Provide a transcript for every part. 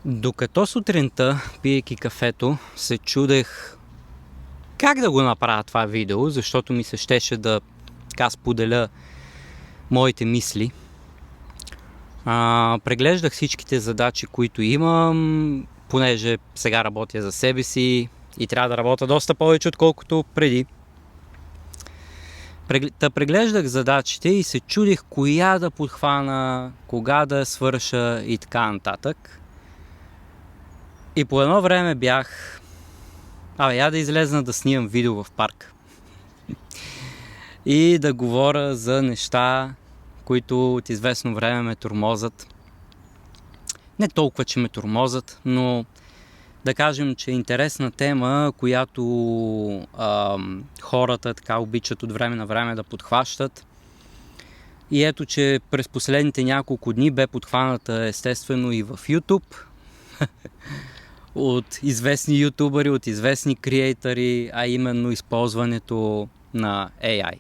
Докато сутринта, пиейки кафето, се чудех как да го направя това видео, защото ми се щеше да споделя моите мисли. Преглеждах всичките задачи, които имам, понеже сега работя за себе си и трябва да работя доста повече, отколкото преди. Преглеждах задачите и се чудих коя да подхвана, кога да свърша и така нататък. И по едно време бях... я да излезна да снимам видео в парк. И да говоря за неща, които от известно време ме тормозат. Не толкова, че ме тормозат, но да кажем, че е интересна тема, която хората така обичат от време на време да подхващат. И ето, че през последните няколко дни бе подхваната естествено и в YouTube. От известни ютубъри, от известни креатори, а именно използването на AI.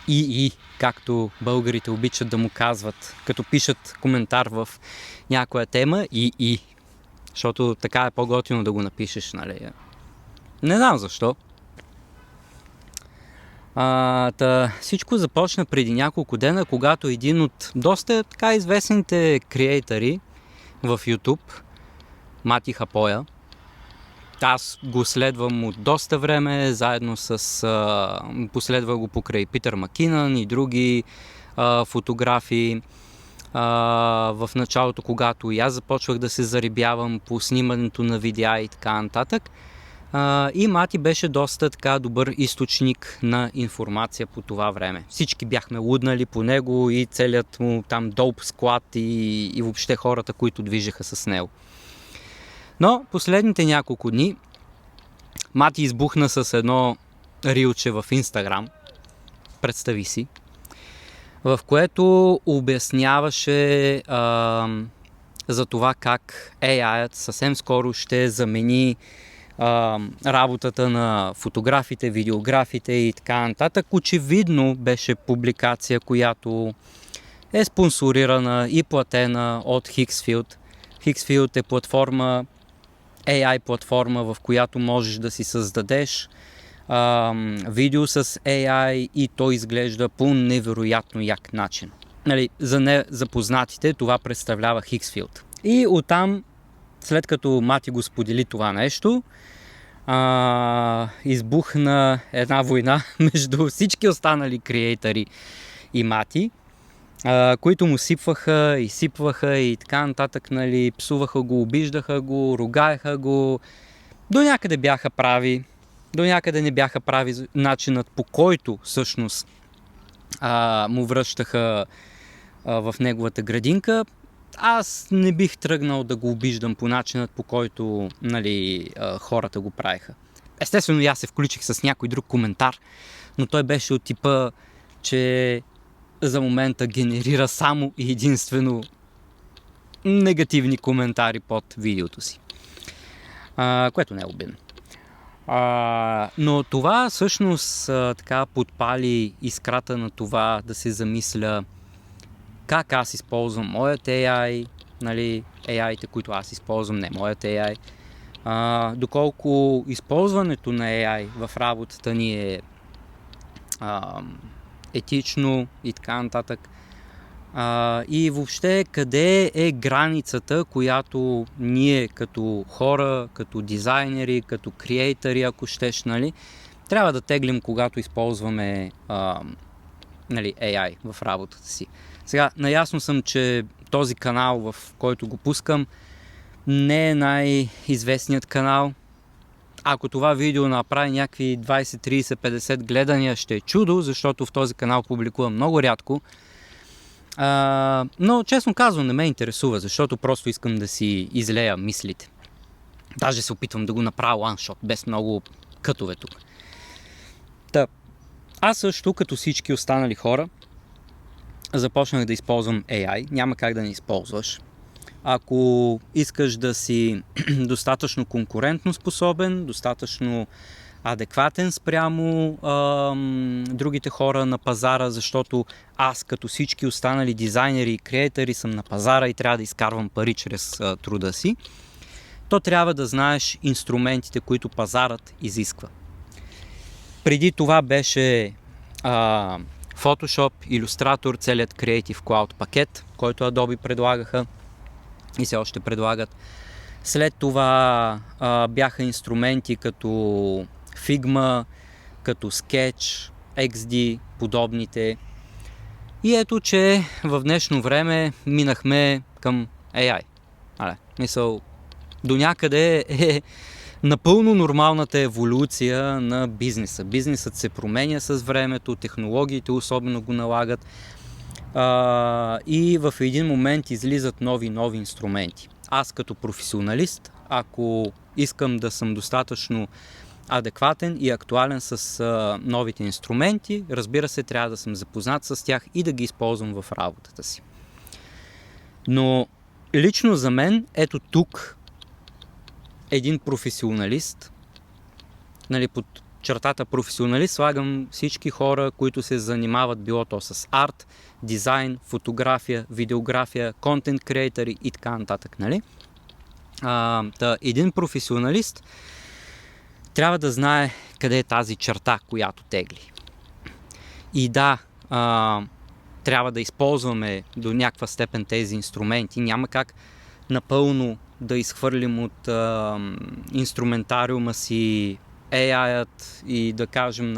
И, както българите обичат да му казват, като пишат коментар в някоя тема, и. Защото така е по-готино да го напишеш, нали? Не знам защо. Всичко започна преди няколко дена, когато един от доста така известните креатори в YouTube, Мати Хапоя. Аз го следвам от доста време, заедно с... последва го покрай Питър Макинън и други фотографи. В началото, когато и аз започвах да се зарибявам по снимането на видеа и така нататък. И Мати беше доста така добър източник на информация по това време. Всички бяхме луднали по него и целият му там доуп склад и въобще хората, които движеха с него. Но последните няколко дни Мати избухна с едно рилче в Инстаграм, представи си, в което обясняваше за това как AI-ът съвсем скоро ще замени работата на фотографите, видеографите и така нататък. Очевидно беше публикация, която е спонсорирана и платена от Hixfield. Hixfield е платформа, AI платформа, в която можеш да си създадеш видео с AI и то изглежда по невероятно як начин. Нали, за незапознатите това представлява Hixfield. И оттам, след като Мати го сподели това нещо, избухна една война между всички останали креатори и Мати, които му сипваха и сипваха и така нататък, нали, псуваха го, обиждаха го, ругаеха го. До някъде бяха прави, до някъде не бяха прави начинът, по който всъщност му връщаха в неговата градинка. Аз не бих тръгнал да го обиждам по начинът, по който, нали, хората го правиха. Естествено, аз се включих с някой друг коментар, но той беше от типа, че за момента генерира само и единствено негативни коментари под видеото си. Което не е обидно. Но това всъщност така подпали искрата на това да се замисля как аз използвам моят AI, нали, AI-те, които аз използвам, не моят AI, доколко използването на AI в работата ни е етично и така нататък. И въобще къде е границата, която ние като хора, като дизайнери, като креатори, ако щеш, нали, трябва да теглим, когато използваме нали, AI в работата си. Сега, наясно съм, че този канал, в който го пускам, не е най-известният канал. Ако това видео направи някакви 20, 30, 50 гледания, ще е чудо, защото в този канал публикувам много рядко. Но честно казвам, не ме интересува, защото просто искам да си излея мислите. Даже се опитвам да го направя one-shot, без много кътове тук. Аз също, като всички останали хора, започнах да използвам AI. Няма как да не използваш. Ако искаш да си достатъчно конкурентно способен, достатъчно адекватен спрямо другите хора на пазара, защото аз като всички останали дизайнери и креатори съм на пазара и трябва да изкарвам пари чрез труда си, то трябва да знаеш инструментите, които пазарът изисква. Преди това беше Photoshop, Illustrator, целият Creative Cloud пакет, който Adobe предлагаха и все още предлагат. След това бяха инструменти като Figma, като Sketch, XD, подобните. И ето, че в днешно време минахме към AI. Мисъл, до някъде е напълно нормалната еволюция на бизнеса. Бизнесът се променя с времето, технологиите особено го налагат и в един момент излизат нови инструменти. Аз като професионалист, ако искам да съм достатъчно адекватен и актуален с новите инструменти, разбира се, трябва да съм запознат с тях и да ги използвам в работата си. Но лично за мен, ето тук, един професионалист, под чертата професионалист слагам всички хора, които се занимават било то с арт, дизайн, фотография, видеография, контент креатори и така нататък. Един професионалист трябва да знае къде е тази черта, която тегли. И да, трябва да използваме до някаква степен тези инструменти. Няма как напълно да изхвърлим от инструментариума си AI-ът и да кажем,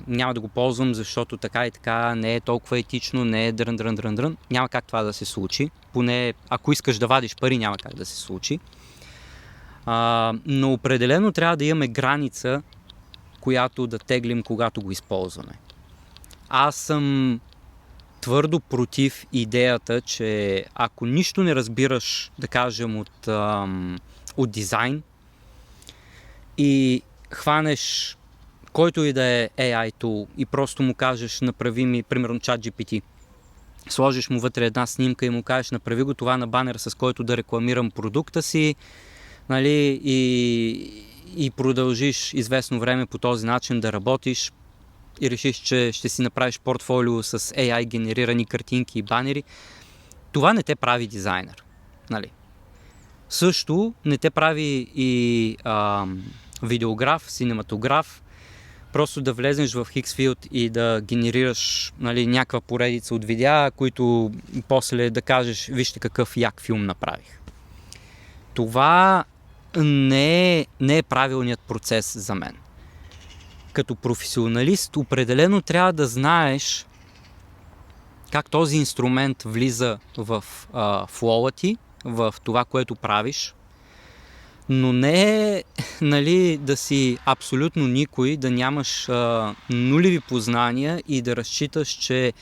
няма да го ползвам, защото така и така не е толкова етично, не е дрън. Няма как това да се случи. Поне ако искаш да вадиш пари, няма как да се случи. Но определено трябва да имаме граница, която да теглим, когато го използваме. Аз съм твърдо против идеята, че ако нищо не разбираш, да кажем, от дизайн и хванеш който и да е AI tool и просто му кажеш, направи ми, примерно ChatGPT, сложиш му вътре една снимка и му кажеш, направи го това на банер, с който да рекламирам продукта си, и продължиш известно време по този начин да работиш и решиш, че ще си направиш портфолио с AI генерирани картинки и банери, това не те прави дизайнер. Също не те прави и видеограф, синематограф, просто да влезеш в Xfield и да генерираш някаква поредица от видеа, които после да кажеш, вижте какъв як филм направих. Това не е правилният процес за мен. Като професионалист определено трябва да знаеш как този инструмент влиза в флоуа ти, в това, което правиш, но не е да си абсолютно никой, да нямаш нулеви познания и да разчиташ, че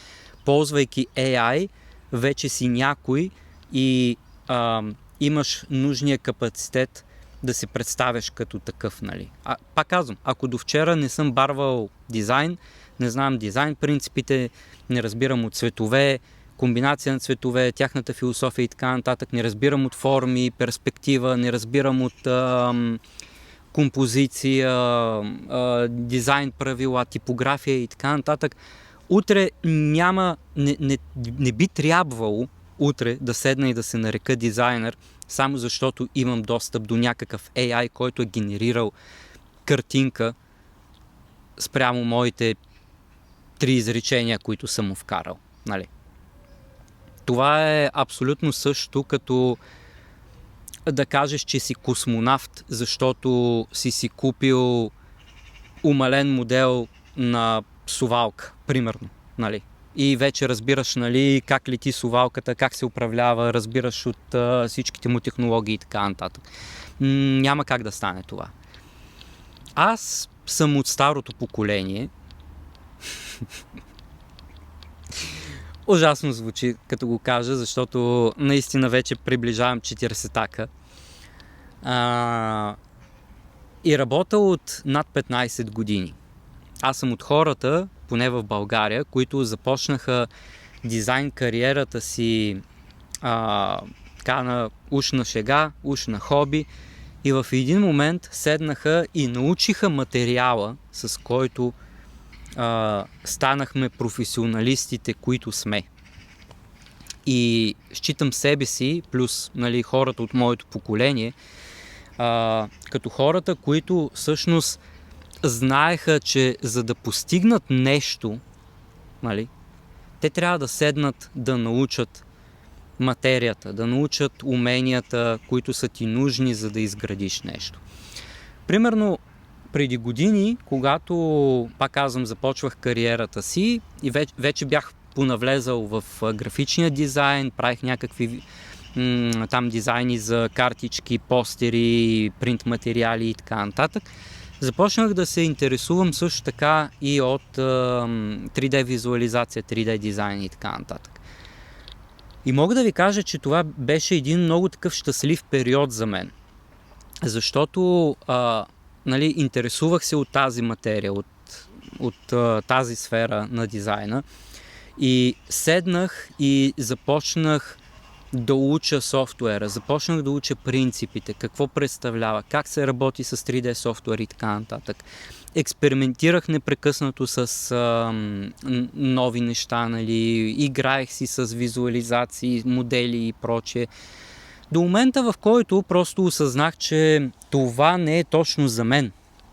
ползвайки AI вече си някой и имаш нужния капацитет да се представяш като такъв. Пак казвам, ако до вчера не съм барвал дизайн, не знам дизайн принципите, не разбирам от цветове, комбинация на цветове, тяхната философия и така нататък, не разбирам от форми, перспектива, не разбирам от композиция, дизайн правила, типография и така нататък, утре не би трябвало утре да седна и да се нарека дизайнер, само защото имам достъп до някакъв AI, който е генерирал картинка спрямо моите 3 изречения, които съм му вкарал. Това е абсолютно също като да кажеш, че си космонавт, защото си купил умален модел на совалка, примерно. И вече разбираш как лети совалката, как се управлява, разбираш от всичките му технологии и така нататък. Няма как да стане това. Аз съм от старото поколение. Ужасно звучи, като го кажа, защото наистина вече приближавам 40-така. И работил от над 15 години. Аз съм от хората, поне в България, които започнаха дизайн кариерата си на уж на шега, уж на хоби и в един момент седнаха и научиха материала, с който станахме професионалистите, които сме. И считам себе си, плюс нали, хората от моето поколение, като хората, които всъщност знаеха, че за да постигнат нещо, нали, те трябва да седнат да научат материята, да научат уменията, които са ти нужни, за да изградиш нещо. Примерно, преди години, когато, пак казвам, започвах кариерата си и вече бях понавлезал в графичния дизайн, правих някакви там дизайни за картички, постери, принт материали и така нататък. Започнах да се интересувам също така и от 3D визуализация, 3D дизайн и така нататък. И мога да ви кажа, че това беше един много такъв щастлив период за мен. Защото нали, интересувах се от тази материя, от тази сфера на дизайна и седнах и започнах да уча софтуера, започнах да уча принципите, какво представлява, как се работи с 3D софтуер и така нататък. Експериментирах непрекъснато с нови неща, нали, играех си с визуализации, модели и прочее. До момента, в който просто осъзнах, че това не е точно за мен.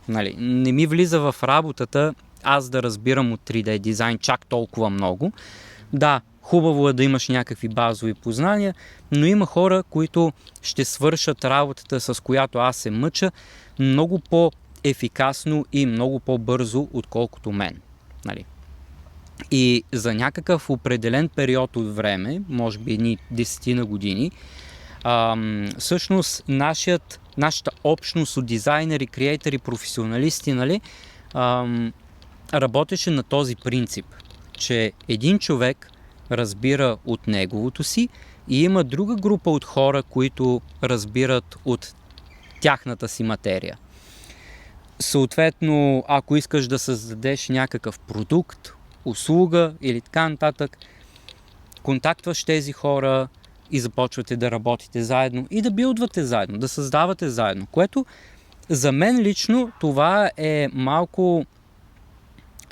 Нали, не ми влиза в работата аз да разбирам от 3D дизайн чак толкова много. Да, хубаво е да имаш някакви базови познания, но има хора, които ще свършат работата, с която аз се мъча, много по-ефикасно и много по-бързо, отколкото мен. Нали. И за някакъв определен период от време, може би едни 10 години, всъщност нашата общност от дизайнери, креатори, професионалисти, нали, работеше на този принцип, че един човек разбира от неговото си и има друга група от хора, които разбират от тяхната си материя. Съответно, ако искаш да създадеш някакъв продукт, услуга или така нататък, контактваш тези хора и започвате да работите заедно и да билдвате заедно, да създавате заедно, което за мен лично това е малко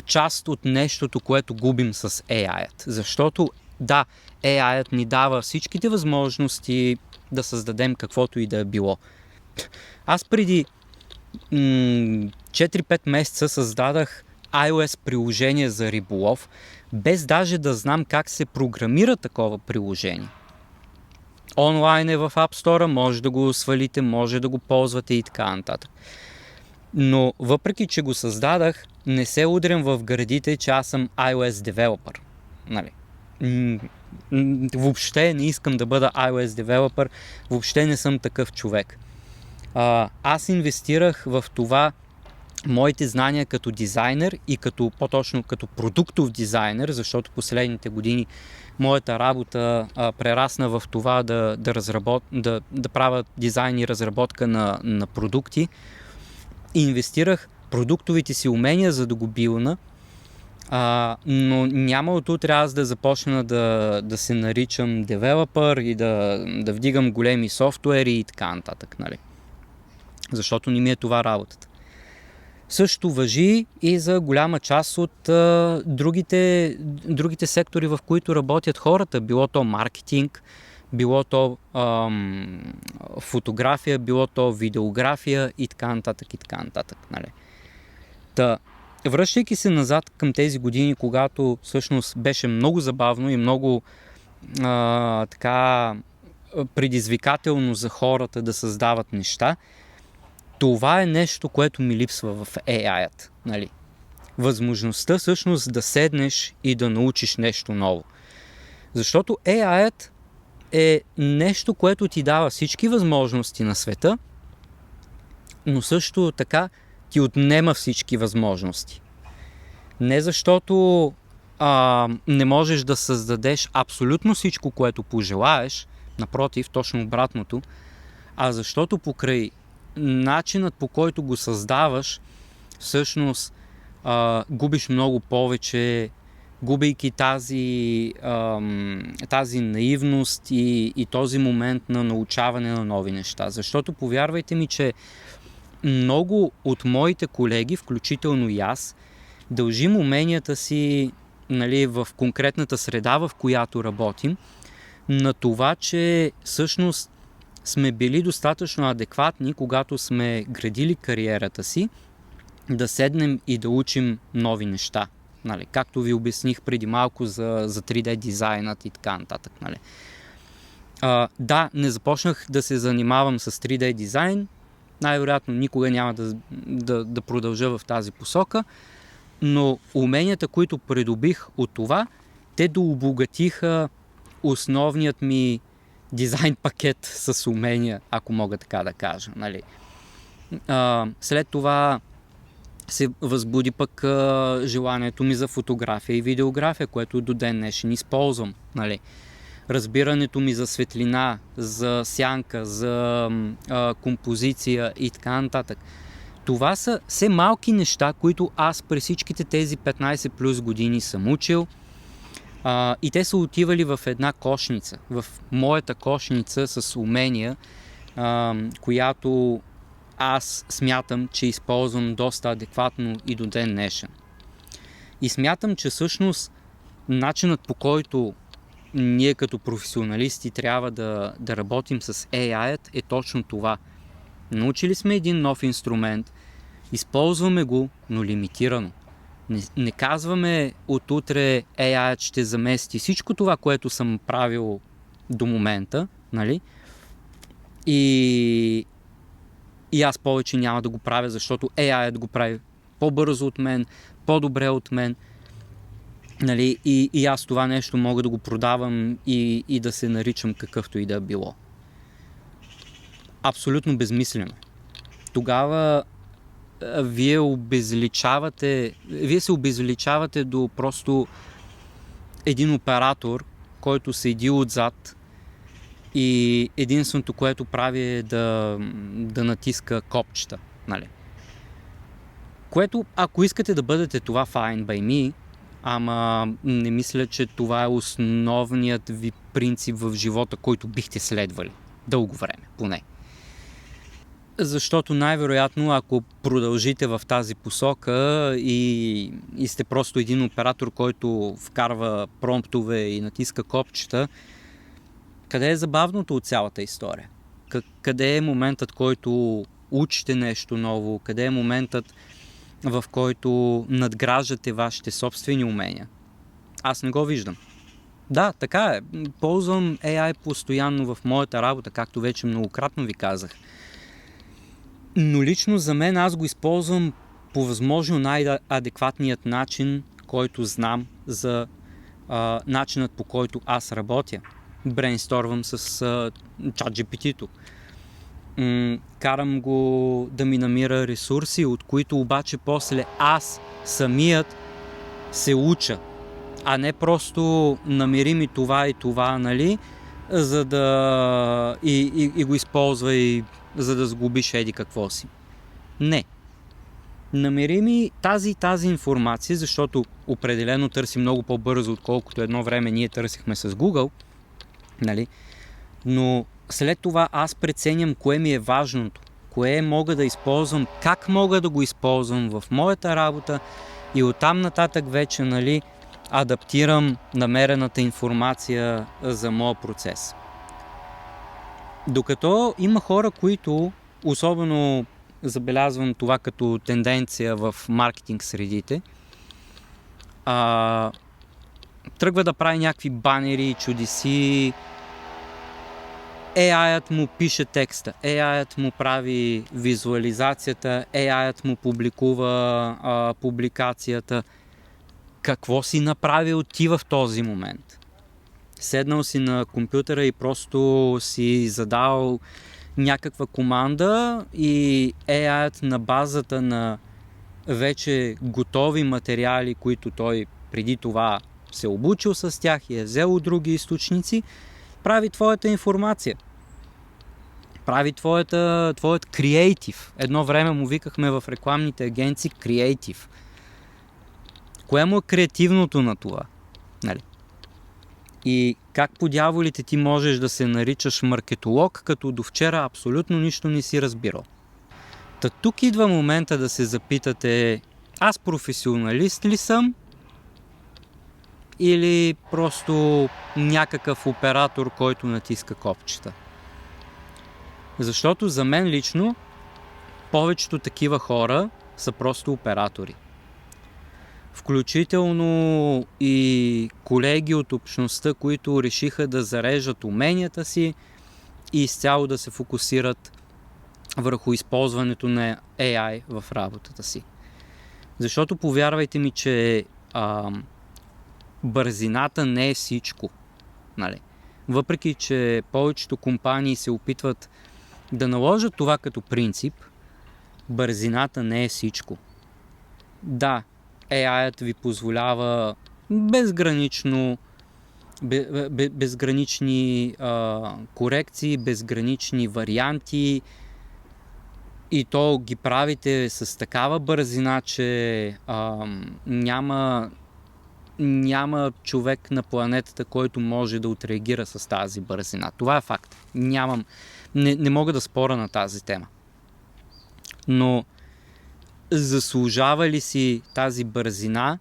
част от нещото, което губим с AI-ът. Защото да, AI-ът ни дава всичките възможности да създадем каквото и да е било. Аз преди 4-5 месеца създадах iOS приложение за риболов, без даже да знам как се програмира такова приложение. Онлайн е в App Store, може да го свалите, може да го ползвате и така нататък. Но въпреки, че го създадах, не се удрям в гърдите, че аз съм iOS девелопър. Нали. Въобще не искам да бъда iOS девелопър, въобще не съм такъв човек. Аз инвестирах в това моите знания като дизайнер и по-точно като продуктов дизайнер, защото последните години моята работа прерасна в това да правя дизайн и разработка на продукти. Инвестирах продуктовите си умения, за да го билна, но няма от утре аз да започна да се наричам девелопър и да вдигам големи софтуери и така нататък, нали? Защото не ми е това работата. Също важи и за голяма част от другите сектори, в които работят хората. Било то маркетинг, било то фотография, било то видеография и така нататък и така нататък. Нали? Връщайки се назад към тези години, когато всъщност беше много забавно и много така предизвикателно за хората да създават неща, това е нещо, което ми липсва в AI-ът. Нали? Възможността всъщност да седнеш и да научиш нещо ново. Защото AI-ът е нещо, което ти дава всички възможности на света, но също така ти отнема всички възможности. Не защото не можеш да създадеш абсолютно всичко, което пожелаеш, напротив, точно обратното, а защото покрай начинът, по който го създаваш, всъщност губиш много повече губейки тази наивност и този момент на научаване на нови неща. Защото повярвайте ми, че много от моите колеги, включително и аз, дължим уменията си, нали, в конкретната среда, в която работим, на това, че всъщност сме били достатъчно адекватни, когато сме градили кариерата си, да седнем и да учим нови неща. Нали, както ви обясних преди малко за 3D дизайнът и така нататък. Нали. Да, не започнах да се занимавам с 3D дизайн, най-вероятно никога няма да продължа в тази посока, но уменията, които придобих от това, те дообогатиха основният ми дизайн пакет с умения, ако мога така да кажа. Нали. След това се възбуди пък желанието ми за фотография и видеография, което до ден днешен използвам. Нали. Разбирането ми за светлина, за сянка, за композиция и така нататък. Това са все малки неща, които аз през всичките тези 15 плюс години съм учил, и те са отивали в една кошница, в моята кошница с умения, която аз смятам, че използвам доста адекватно и до ден днешен. И смятам, че всъщност начинът, по който ние като професионалисти трябва да работим с AI-ът, е точно това. Научили сме един нов инструмент, използваме го, но лимитирано. Не казваме отутре AI ще замести всичко това, което съм правил до момента, нали? И аз повече няма да го правя, защото AI го прави по-бързо от мен, по-добре от мен. Нали? И аз това нещо мога да го продавам и да се наричам какъвто и да било. Абсолютно безмислено. Тогава вие се обезличавате до просто един оператор, който седи отзад и единственото, което прави е да натиска копчета. Нали? Което, ако искате да бъдете това, fine by me, ама не мисля, че това е основният ви принцип в живота, който бихте следвали. Дълго време, поне. Защото най-вероятно, ако продължите в тази посока и сте просто един оператор, който вкарва промптове и натиска копчета, къде е забавното от цялата история? Къде е моментът, който учите нещо ново? Къде е моментът, в който надграждате вашите собствени умения? Аз не го виждам. Да, така е. Ползвам AI постоянно в моята работа, както вече многократно ви казах. Но лично за мен аз го използвам по възможно най-адекватният начин, който знам за начинът, по който аз работя. Брейнстормвам с ChatGPT-то. Карам го да ми намира ресурси, от които обаче после аз самият се уча, а не просто намери ми това и това, нали, за да и го използвай, за да сгубиш еди какво си. Не. Намери ми тази информация, защото определено търси много по-бързо, отколкото едно време ние търсихме с Google, нали? Но след това аз преценям кое ми е важното, кое мога да използвам, как мога да го използвам в моята работа и оттам нататък вече, нали, адаптирам намерената информация за моя процес. Докато има хора, които, особено забелязвам това като тенденция в маркетинг средите, тръгва да прави някакви банери, чудеси, AI-ът му пише текста, AI-ът му прави визуализацията, AI-ът му публикува публикацията. Какво си направил ти в този момент? Седнал си на компютъра и просто си задал някаква команда и AI-ът на базата на вече готови материали, които той преди това се обучил с тях и е взел от други източници, прави твоята информация. Прави твоят креатив. Едно време му викахме в рекламните агенции креатив. Кое му е креативното на това? Нали? И как по дяволите ти можеш да се наричаш маркетолог, като до вчера абсолютно нищо не си разбирал? Та тук идва момента да се запитате, аз професионалист ли съм? Или просто някакъв оператор, който натиска копчета? Защото за мен лично повечето такива хора са просто оператори. Включително и колеги от общността, които решиха да зарежат уменията си и изцяло да се фокусират върху използването на AI в работата си. Защото повярвайте ми, че бързината не е всичко. Нали? Въпреки че повечето компании се опитват да наложат това като принцип, бързината не е всичко. Да, AI-ът ви позволява безгранични корекции, безгранични варианти и то ги правите с такава бързина, че няма човек на планетата, който може да отреагира с тази бързина. Това е факт. Не мога да споря на тази тема. Но заслужава ли си тази бързина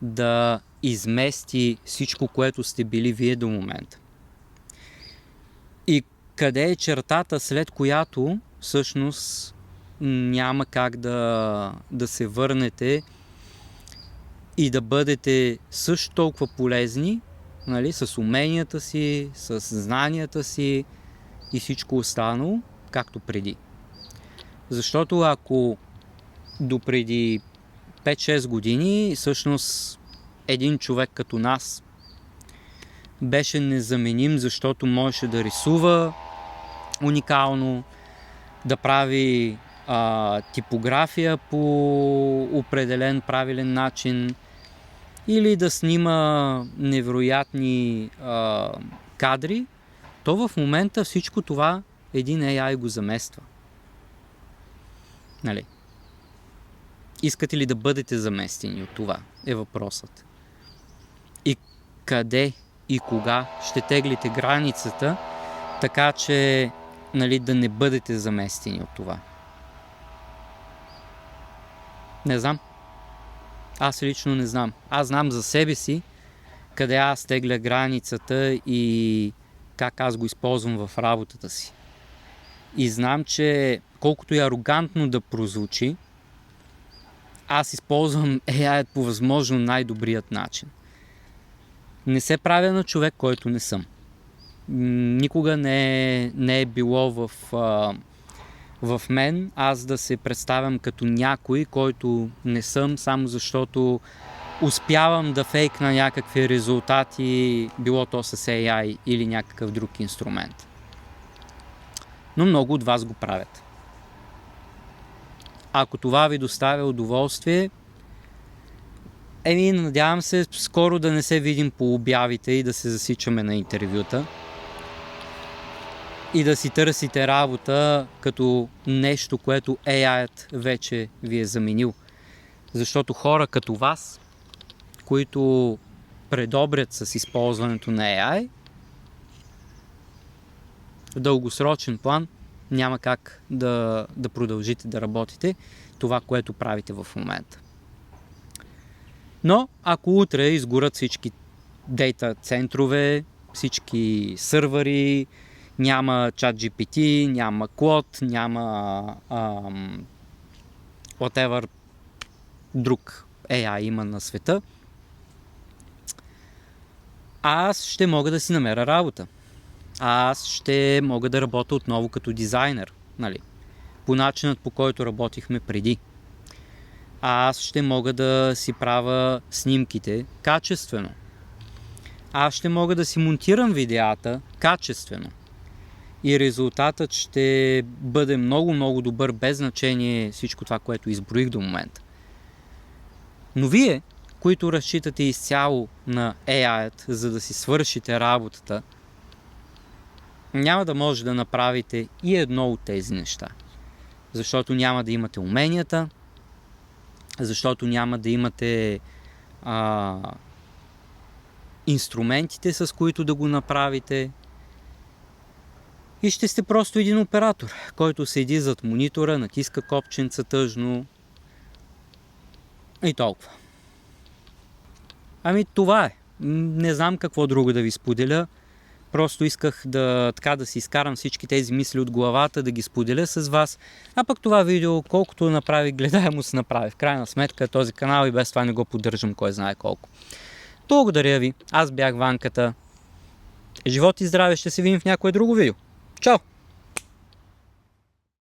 да измести всичко, което сте били вие до момента? И къде е чертата, след която всъщност няма как да се върнете и да бъдете също толкова полезни, нали, с уменията си, с знанията си и всичко останало, както преди. Защото ако допреди 5-6 години всъщност един човек като нас беше незаменим, защото можеше да рисува уникално, да прави типография по определен правилен начин или да снима невероятни кадри, то в момента всичко това един AI го замества. Нали? Искате ли да бъдете заместени от това? Е въпросът. И къде и кога ще теглите границата, така че, нали, да не бъдете заместени от това? Не знам. Аз лично не знам. Аз знам за себе си къде аз тегля границата и как аз го използвам в работата си. И знам, че колкото и арогантно да прозвучи, аз използвам AI по възможно най-добрият начин. Не се правя на човек, който не съм. Никога не е било в мен аз да се представям като някой, който не съм, само защото успявам да фейкна някакви резултати, било то с AI или някакъв друг инструмент. Но много от вас го правят. Ако това ви доставя удоволствие, надявам се скоро да не се видим по обявите и да се засичаме на интервюта и да си търсите работа като нещо, което AI-ът вече ви е заменил. Защото хора като вас, които предобрят с използването на AI, в дългосрочен план няма как да продължите да работите това, което правите в момента. Но ако утре изгорят всички дейта центрове, всички сървъри, няма ChatGPT, няма Claude, няма whatever друг AI има на света, аз ще мога да си намеря работа. Аз ще мога да работя отново като дизайнер, нали? По начинът, по който работихме преди. Аз ще мога да си правя снимките качествено. Аз ще мога да си монтирам видеята качествено. И резултатът ще бъде много, много добър, без значение всичко това, което изброих до момента. Но вие, които разчитате изцяло на AI-ът, за да си свършите работата, няма да може да направите и едно от тези неща. Защото няма да имате уменията, защото няма да имате инструментите, с които да го направите. И ще сте просто един оператор, който седи зад монитора, натиска копченца тъжно и толкова. Ами това е. Не знам какво друго да ви споделя. Просто исках да си изкарам всички тези мисли от главата, да ги споделя с вас. А пък това видео, колкото направи гледаемост, направи. В крайна сметка този канал и без това не го поддържам, кой знае колко. Благодаря ви. Аз бях Ванката. Живот и здраве, ще се видим в някое друго видео. Чао!